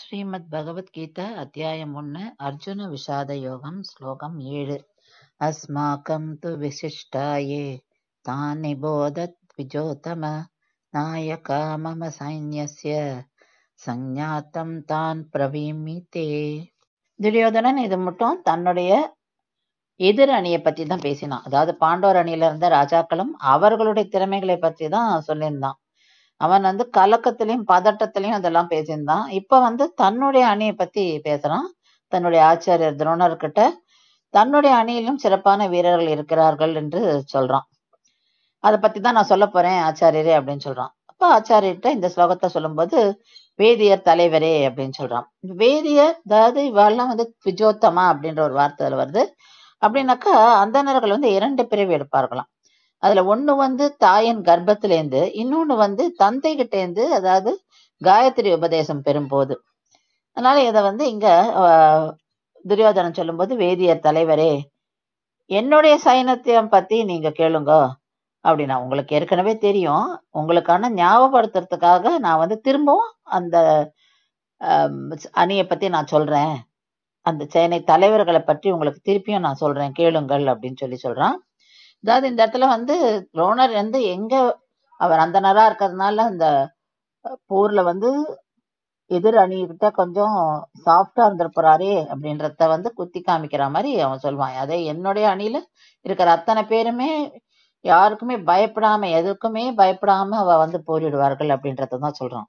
ஸ்ரீமத் பகவத்கீதா அத்தியாயம் 1 அர்ஜுன விஷாத யோகம் ஸ்லோகம் 7 அஸ்மாக்கம் து விசிஷ்டாயே தான் நிபோதத் விஜோதம நாயகா மம சைன்யஸ்ய சஞ்ஞாத்தம் தான் பிரவீமிதே. துரியோதனன் இது மட்டும் தன்னுடைய எதிர் அணியை பத்தி தான் பேசினான். அதாவது பாண்டவர் அணியில இருந்த ராஜாக்களும் அவர்களுடைய திறமைகளை பற்றி தான் சொல்லியிருந்தான். அவன் கலக்கத்திலையும் பதட்டத்திலையும் அதெல்லாம் பேசியிருந்தான். இப்ப தன்னுடைய அணியை பத்தி பேசுறான். தன்னுடைய ஆச்சாரியர் துரோணர்கிட்ட தன்னுடைய அணியிலும் சிறப்பான வீரர்கள் இருக்கிறார்கள் என்று சொல்றான். அதை பத்தி தான் நான் சொல்ல போறேன் ஆச்சாரியரே அப்படின்னு சொல்றான். அப்ப ஆச்சாரியர்கிட்ட இந்த ஸ்லோகத்தை சொல்லும்போது வேதியர் தலைவரே அப்படின்னு சொல்றான். வேதியர் அதாவது இவெல்லாம் விஜோத்தமா அப்படின்ற ஒரு வார்த்தை அதுல வருது. அப்படின்னாக்கா அந்தணர்கள் 2 பிரிவு எடுப்பார்களாம். அதுல ஒண்ணு தாயின் கர்ப்பத்திலேருந்து, இன்னொன்னு தந்தை கிட்ட இருந்து, அதாவது காயத்ரி உபதேசம் பெறும்போது. அதனால இத இங்க துரியோதனன் சொல்லும்போது வேதியர் தலைவரே, என்னுடைய சைனத்தியம் பத்தி நீங்க கேளுங்க அப்படின்னா. உங்களுக்கு ஏற்கனவே தெரியும், உங்களுக்கான ஞாபகப்படுத்துறதுக்காக நான் திரும்பவும் அந்த அணியை பத்தி நான் சொல்றேன், அந்த சேனை தலைவர்களை பற்றி உங்களுக்கு திருப்பியும் நான் சொல்றேன், கேளுங்கள் அப்படின்னு சொல்றான். அதாவது இந்த இடத்துல துரோணர் எங்க அவர் அந்தனரா இருக்கிறதுனால அந்த போர்ல எதிர் அணிகிட்ட கொஞ்சம் சாஃப்டா இருந்திருப்பாரே அப்படின்றத குத்தி காமிக்கிற மாதிரி அவன் சொல்லுவான். அதே என்னுடைய அணியில இருக்கிற அத்தனை பேருமே யாருக்குமே பயப்படாம, எதுக்குமே பயப்படாம அவ போரிடுவார்கள் அப்படின்றதான் சொல்றான்.